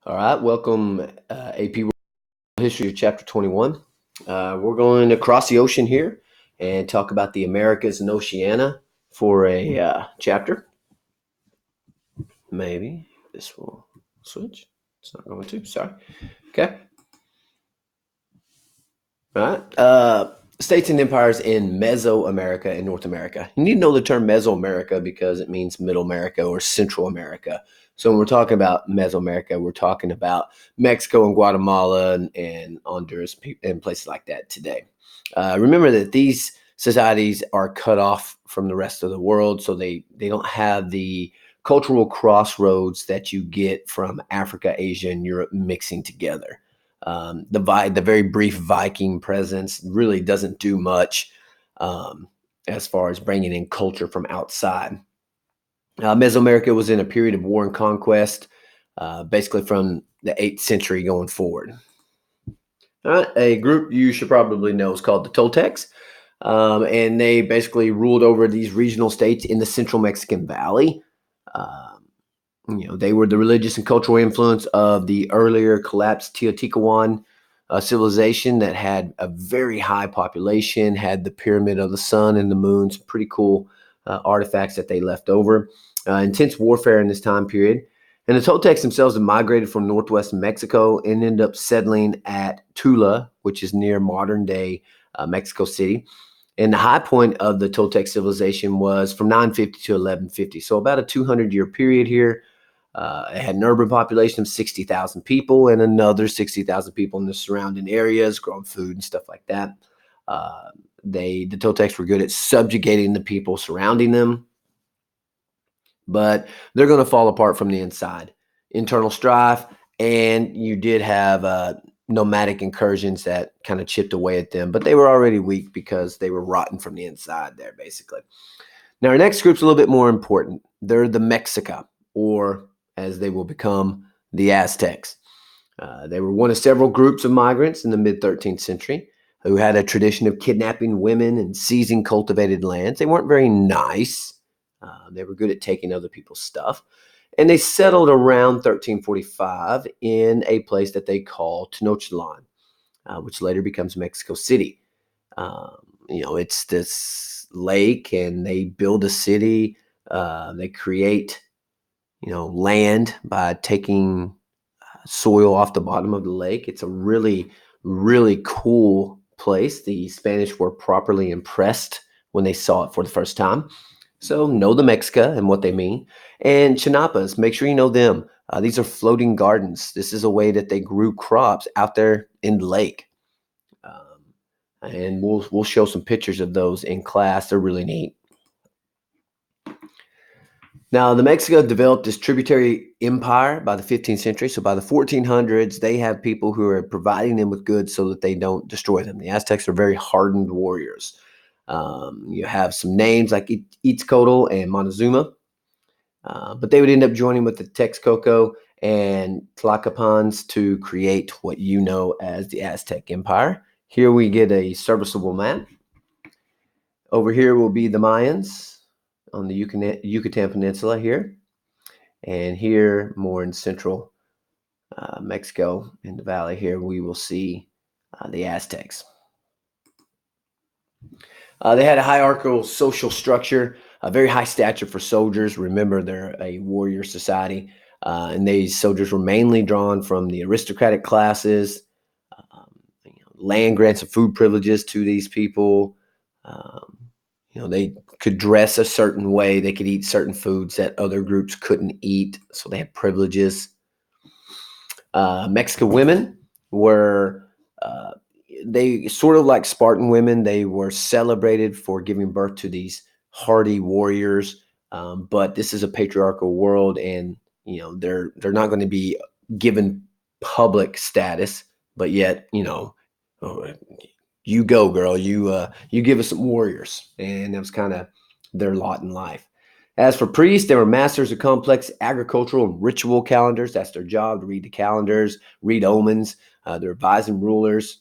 All right, welcome AP World History of Chapter 21. We're going across the ocean here and talk about the Americas and Oceania for a chapter. Maybe this will switch. It's not going to. Sorry. Okay. All right. States and empires in Mesoamerica and North America. You need to know the term Mesoamerica because it means Middle America or Central America. So when we're talking about Mesoamerica, we're talking about Mexico and Guatemala and Honduras and places like that today. Remember that these societies are cut off from the rest of the world, so they don't have the cultural crossroads that you get from Africa, Asia, and Europe mixing together. The very brief Viking presence really doesn't do much as far as bringing in culture from outside. Mesoamerica was in a period of war and conquest, basically from the 8th century going forward. All right, a group you should probably know is called the Toltecs, and they basically ruled over these regional states in the central Mexican Valley. They were the religious and cultural influence of the earlier collapsed Teotihuacan civilization that had a very high population, had the pyramid of the sun and the moon, some pretty cool artifacts that they left over. Intense warfare in this time period. And the Toltecs themselves have migrated from northwest Mexico and ended up settling at Tula, which is near modern day Mexico City. And the high point of the Toltec civilization was from 950 to 1150. So about a 200-year period here. It had an urban population of 60,000 people and another 60,000 people in the surrounding areas, growing food and stuff like that. The Toltecs were good at subjugating the people surrounding them, but they're going to fall apart from the inside. Internal strife, and you did have nomadic incursions that kind of chipped away at them, but they were already weak because they were rotten from the inside there, basically. Now, our next group's a little bit more important. They're the Mexica, or as they will become, the Aztecs. They were one of several groups of migrants in the mid-13th century who had a tradition of kidnapping women and seizing cultivated lands. They weren't very nice. They were good at taking other people's stuff. And they settled around 1345 in a place that they call Tenochtitlan, which later becomes Mexico City. It's this lake, and they build a city. They create land by taking soil off the bottom of the lake. It's a really, really cool place. The Spanish were properly impressed when they saw it for the first time. So know the Mexica and what they mean. And chinapas, make sure you know them. These are floating gardens. This is a way that they grew crops out there in the lake. And we'll show some pictures of those in class. They're really neat. Now, the Mexico developed this tributary empire by the 15th century. So by the 1400s, they have people who are providing them with goods so that they don't destroy them. The Aztecs are very hardened warriors. You have some names like Itzcoatl and Montezuma, but they would end up joining with the Texcoco and Tlacopans to create what you know as the Aztec Empire. Here we get a serviceable map. Over here will be the Mayans on the Yucatan Peninsula here. And here, more in central Mexico, in the valley here, we will see the Aztecs. They had a hierarchical social structure, a very high stature for soldiers. Remember, they're a warrior society. And these soldiers were mainly drawn from the aristocratic classes. Land grants and food privileges to these people. They could dress a certain way. They could eat certain foods that other groups couldn't eat. So they had privileges. Mexican women were, they sort of like Spartan women. They were celebrated for giving birth to these hardy warriors. But this is a patriarchal world, and they're not going to be given public status. But yet, you go, girl. You give us some warriors, and that was kind of their lot in life. As for priests, they were masters of complex agricultural and ritual calendars. That's their job, to read the calendars, read omens. They're advising rulers.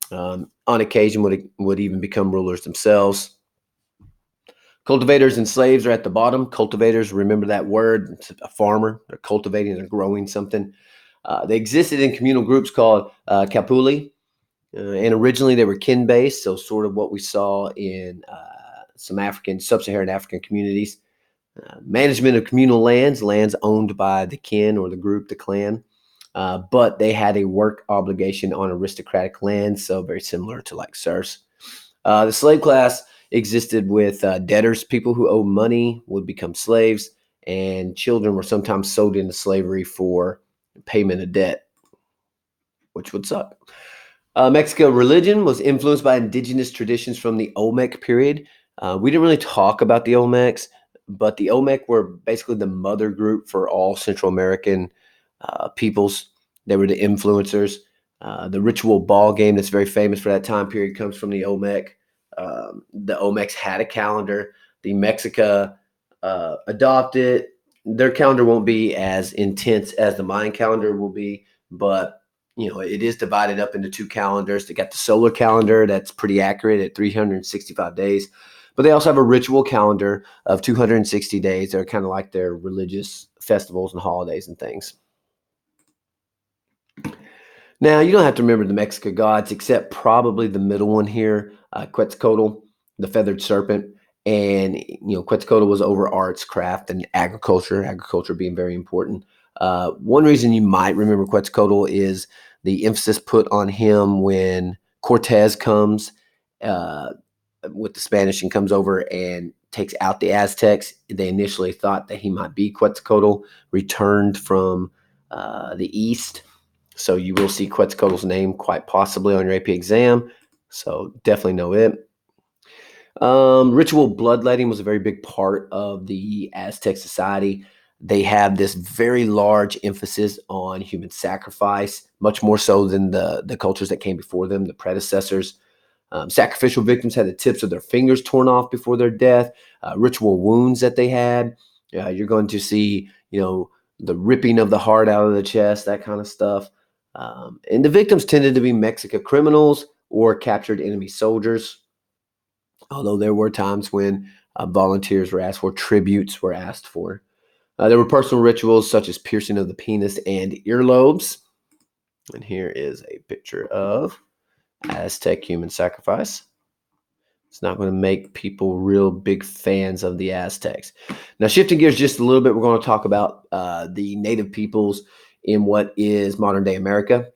On occasion, would even become rulers themselves. Cultivators and slaves are at the bottom. Cultivators, remember that word. It's a farmer. They're cultivating, they're growing something. They existed in communal groups called Kapuli, and originally they were kin-based, so sort of what we saw in some sub-Saharan African communities. Management of communal lands owned by the kin or the group, the clan, but they had a work obligation on aristocratic lands, so very similar to like serfs. The slave class existed with debtors, people who owed money would become slaves, and children were sometimes sold into slavery for payment of debt, which would suck. Mexico religion was influenced by indigenous traditions from the Olmec period. We didn't really talk about the Olmecs, but the Olmec were basically the mother group for all Central American peoples. They were the influencers. The ritual ball game that's very famous for that time period comes from the Olmec. The Olmecs had a calendar. The Mexica adopted. Their calendar won't be as intense as the Mayan calendar will be, but it is divided up into two calendars. They got the solar calendar that's pretty accurate at 365 days, but they also have a ritual calendar of 260 days. They're kind of like their religious festivals and holidays and things. Now, you don't have to remember the Mexica gods, except probably the middle one here, Quetzalcoatl, the feathered serpent. And, Quetzalcoatl was over arts, craft, and agriculture being very important. One reason you might remember Quetzalcoatl is the emphasis put on him when Cortez comes with the Spanish and comes over and takes out the Aztecs. They initially thought that he might be Quetzalcoatl, returned from the east. So you will see Quetzalcoatl's name quite possibly on your AP exam. So definitely know it. Ritual bloodletting was a very big part of the Aztec society. They have this very large emphasis on human sacrifice, much more so than the cultures that came before them, the predecessors. Sacrificial victims had the tips of their fingers torn off before their death. Ritual wounds that they had. You're going to see, the ripping of the heart out of the chest, that kind of stuff. And the victims tended to be Mexican criminals or captured enemy soldiers, although there were times when volunteers were asked for, tributes were asked for. There were personal rituals such as piercing of the penis and earlobes. And here is a picture of Aztec human sacrifice. It's not going to make people real big fans of the Aztecs. Now, shifting gears just a little bit, we're going to talk about the native peoples in what is modern-day America.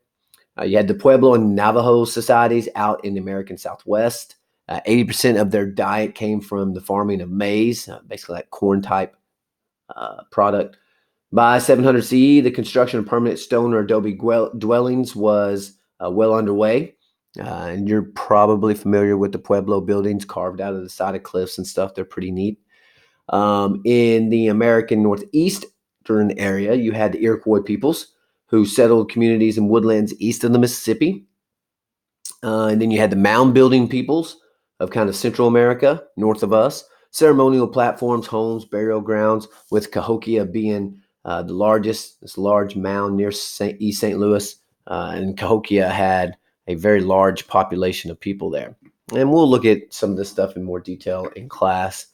You had the Pueblo and Navajo societies out in the American Southwest. 80% of their diet came from the farming of maize, basically like corn-type product. By 700 CE, the construction of permanent stone or adobe dwellings was well underway. And you're probably familiar with the Pueblo buildings carved out of the side of cliffs and stuff. They're pretty neat. In the American Northeastern area, you had the Iroquois peoples who settled communities in woodlands east of the Mississippi. And then you had the mound building peoples of kind of Central America, north of us. Ceremonial platforms, homes, burial grounds, with Cahokia being the largest, this large mound near East St. Louis. And Cahokia had a very large population of people there. And we'll look at some of this stuff in more detail in class.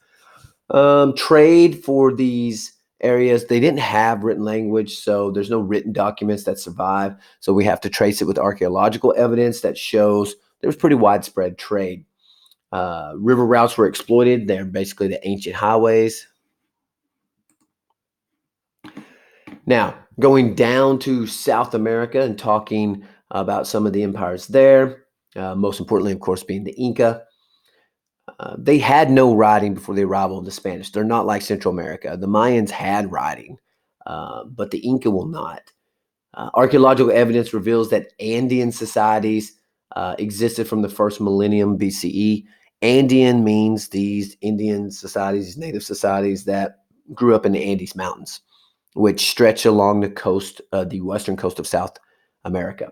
Trade for these areas, they didn't have written language, so there's no written documents that survive. So we have to trace it with archaeological evidence that shows there was pretty widespread trade. River routes were exploited. They're basically the ancient highways. Now, going down to South America and talking about some of the empires there, most importantly, of course, being the Inca. They had no writing before the arrival of the Spanish. They're not like Central America. The Mayans had writing, but the Inca will not. Archaeological evidence reveals that Andean societies existed from the first millennium BCE. Andean means these Indian societies, these native societies that grew up in the Andes Mountains, which stretch along the coast, the western coast of South America.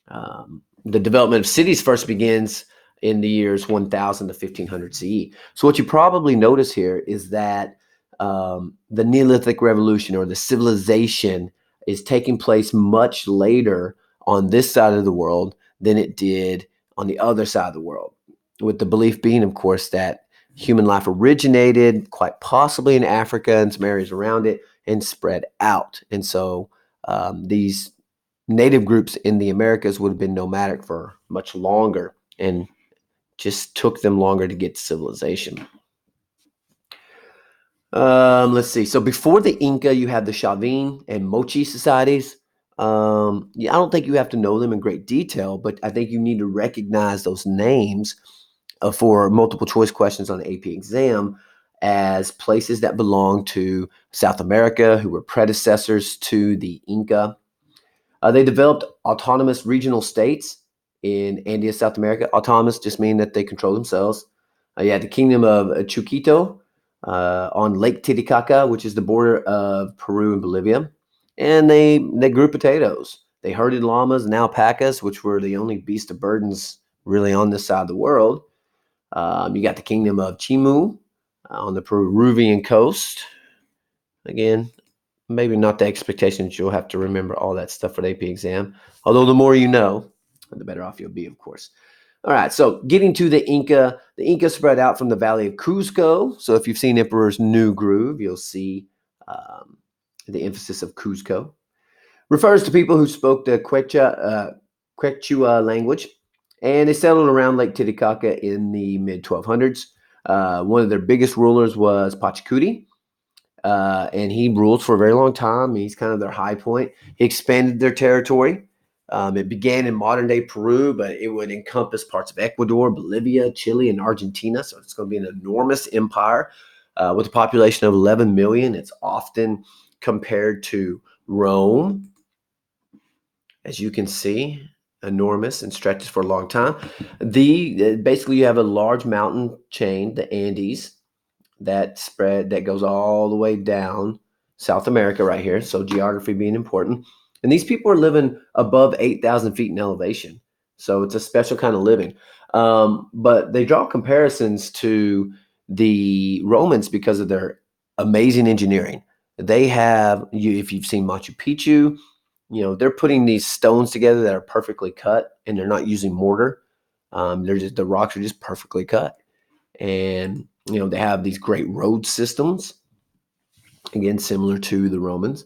The development of cities first begins in the years 1000 to 1500 CE. So what you probably notice here is that the Neolithic Revolution or the civilization is taking place much later on this side of the world than it did on the other side of the world, with the belief being, of course, that human life originated quite possibly in Africa and some areas around it and spread out. And so these native groups in the Americas would have been nomadic for much longer and just took them longer to get to civilization. Let's see. So before the Inca, you had the Chavin and Mochi societies. Yeah, I don't think you have to know them in great detail, but I think you need to recognize those names for multiple choice questions on the AP exam as places that belong to South America, who were predecessors to the Inca. They developed autonomous regional states in Andean South America. Autonomous just mean that they control themselves. You had the Kingdom of Chuquito on Lake Titicaca, which is the border of Peru and Bolivia. And they grew potatoes. They herded llamas and alpacas, which were the only beast of burdens really on this side of the world. You got the Kingdom of Chimu on the Peruvian coast. Again, maybe not the expectations. You'll have to remember all that stuff for the AP exam. Although the more you know, the better off you'll be, of course. All right, so getting to the Inca spread out from the Valley of Cuzco. So if you've seen Emperor's New Groove, you'll see the emphasis of Cuzco. Refers to people who spoke the Quechua language, and they settled around Lake Titicaca in the mid 1200s. One of their biggest rulers was Pachacuti, and he ruled for a very long time. He's kind of their high point. He expanded their territory. It began in modern day Peru, but it would encompass parts of Ecuador, Bolivia, Chile, and Argentina. So it's going to be an enormous empire with a population of 11 million. It's often compared to Rome, as you can see, enormous and stretches for a long time. Basically, you have a large mountain chain, the Andes, that goes all the way down South America right here. So geography being important. And these people are living above 8,000 feet in elevation. So it's a special kind of living. But they draw comparisons to the Romans because of their amazing engineering. They have, if you've seen Machu Picchu, they're putting these stones together that are perfectly cut, and they're not using mortar. The rocks are just perfectly cut. And they have these great road systems, again similar to the Romans.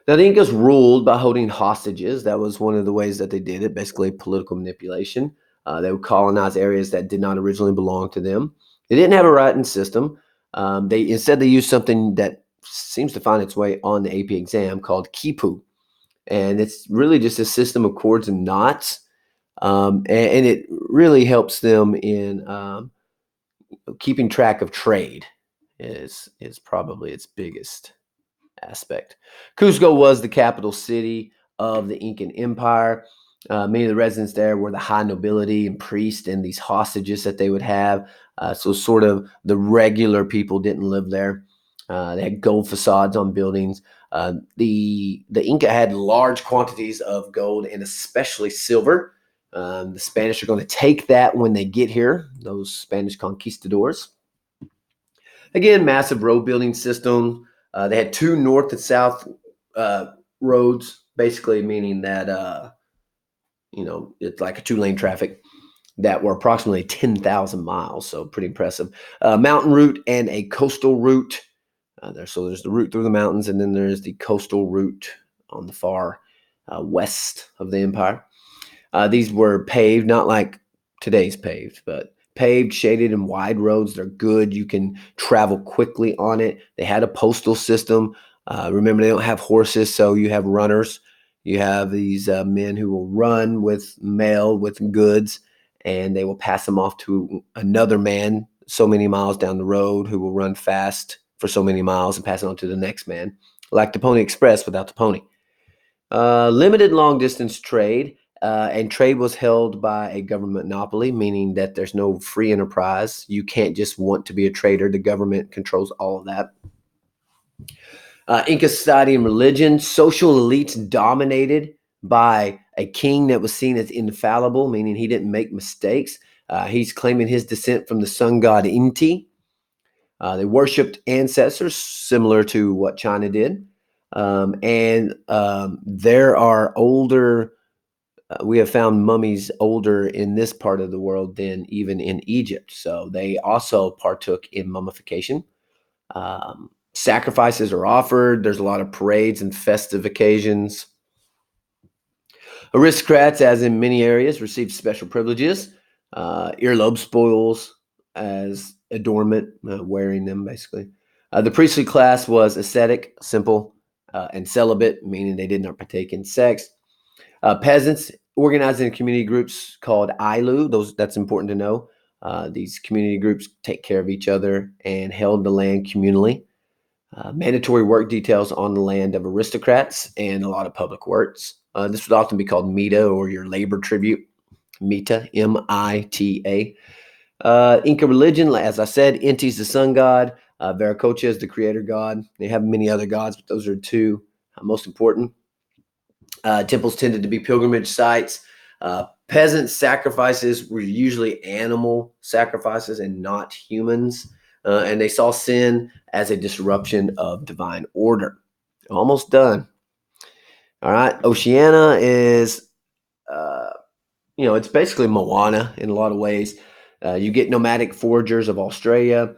Now the Incas ruled by holding hostages. That was one of the ways that they did it, basically political manipulation. They would colonize areas that did not originally belong to them. They didn't have a writing system. They used something that seems to find its way on the AP exam called quipu, and it's really just a system of cords and knots, and it really helps them in keeping track of trade is probably its biggest aspect. Cusco was the capital city of the Incan Empire. Many of the residents there were the high nobility and priests and these hostages that they would have. So sort of the regular people didn't live there. They had gold facades on buildings. The Inca had large quantities of gold and especially silver. The Spanish are going to take that when they get here, those Spanish conquistadors. Again, massive road building system. They had two north and south roads, basically meaning that, it's like a two-lane traffic that were approximately 10,000 miles. So pretty impressive. Mountain route and a coastal route. So there's the route through the mountains, and then there's the coastal route on the far west of the empire. These were paved, not like today's paved, but paved, shaded, and wide roads. They're good. You can travel quickly on it. They had a postal system. Remember, they don't have horses, so you have runners. You have these men who will run with mail, with goods, and they will pass them off to another man so many miles down the road who will run fast for so many miles and pass it on to the next man, like the Pony Express without the pony. Limited long distance trade, and trade was held by a government monopoly, meaning that there's no free enterprise. You can't just want to be a trader. The government controls all of that. Inca society and religion, social elites dominated by a king that was seen as infallible, meaning he didn't make mistakes. He's claiming his descent from the sun god Inti. They worshipped ancestors, similar to what China did. There are older, we have found mummies older in this part of the world than even in Egypt. So they also partook in mummification. Sacrifices are offered. There's a lot of parades and festive occasions. Aristocrats, as in many areas, received special privileges, earlobe spoils as adornment, wearing them basically. The priestly class was ascetic, simple, and celibate, meaning they did not partake in sex. Peasants organized in community groups called ilu. That's important to know. These community groups take care of each other and held the land communally. Mandatory work details on the land of aristocrats and a lot of public works. This would often be called mita, or your labor tribute. Mita, Mita. Inca religion, as I said, Inti's the sun god. Viracocha is the creator god. They have many other gods, but those are two most important. Temples tended to be pilgrimage sites. Peasant sacrifices were usually animal sacrifices and not humans. And they saw sin as a disruption of divine order. Almost done. All right. Oceania is, it's basically Moana in a lot of ways. You get nomadic foragers of Australia,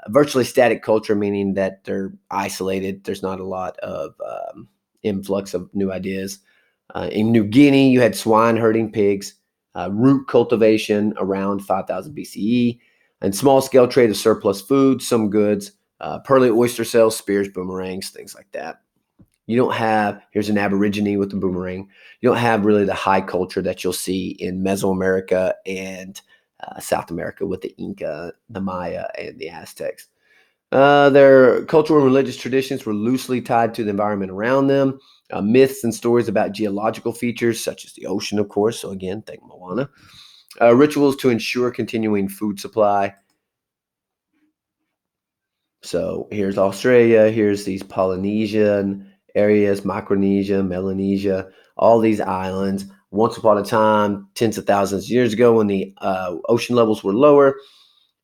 virtually static culture, meaning that they're isolated. There's not a lot of influx of new ideas. In New Guinea, you had swine herding pigs, root cultivation around 5000 BCE, and small-scale trade of surplus food, some goods, pearly oyster shells, spears, boomerangs, things like that. You don't have, here's an Aborigine with a boomerang. You don't have really the high culture that you'll see in Mesoamerica and South America with the Inca, the Maya, and the Aztecs. Their cultural and religious traditions were loosely tied to the environment around them. Myths and stories about geological features, such as the ocean, of course. So again, think Moana. Rituals to ensure continuing food supply. So here's Australia. Here's these Polynesian areas, Micronesia, Melanesia, all these islands. Once upon a time, tens of thousands of years ago, when the ocean levels were lower,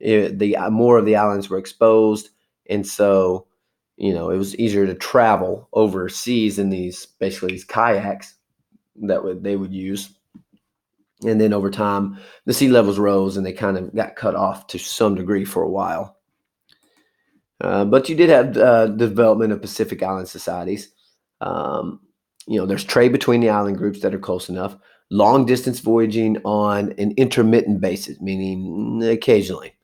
the more of the islands were exposed, and so it was easier to travel overseas in these kayaks that they would use. And then over time, the sea levels rose, and they kind of got cut off to some degree for a while. But you did have the development of Pacific Island societies. There's trade between the island groups that are close enough. Long distance voyaging on an intermittent basis, meaning occasionally.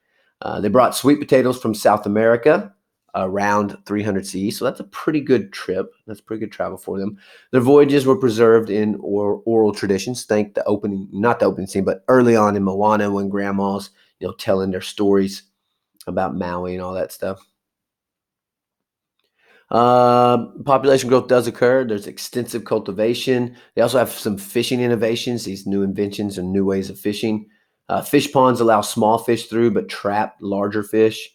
They brought sweet potatoes from South America around 300 CE, so that's a pretty good trip. That's pretty good travel for them. Their voyages were preserved in oral traditions. Think not the opening scene, but early on in Moana when grandmas, telling their stories about Maui and all that stuff. Population growth does occur. There's extensive cultivation. They also have some fishing innovations, these new inventions and new ways of fishing. Fish ponds allow small fish through, but trap larger fish.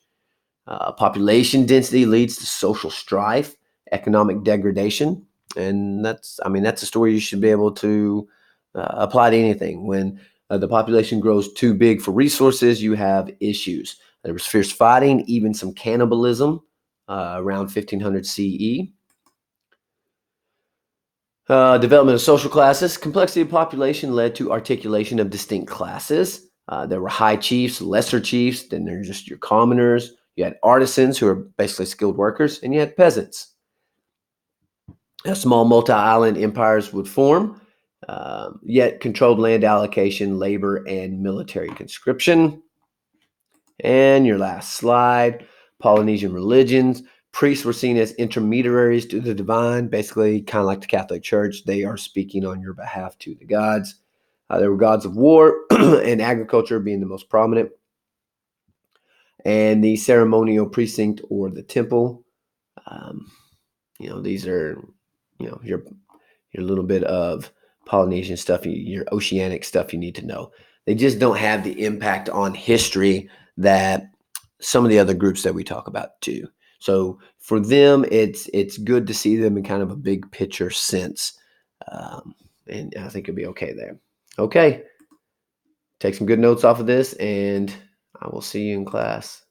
Population density leads to social strife, economic degradation, and that's a story you should be able to apply to anything. When the population grows too big for resources, you have issues. There was fierce fighting, even some cannibalism around 1500 CE. Development of social classes. Complexity of population led to articulation of distinct classes. There were high chiefs, lesser chiefs, then there's just your commoners. You had artisans who are basically skilled workers, and you had peasants. Small multi-island empires would form, yet controlled land allocation, labor, and military conscription. And your last slide, Polynesian religions. Priests were seen as intermediaries to the divine, basically kind of like the Catholic Church. They are speaking on your behalf to the gods. There were gods of war and agriculture being the most prominent. And the ceremonial precinct or the temple. These are, your little bit of Polynesian stuff, your oceanic stuff you need to know. They just don't have the impact on history that some of the other groups that we talk about do. So for them, it's good to see them in kind of a big picture sense. And I think it'll be okay there. Okay. Take some good notes off of this, and I will see you in class.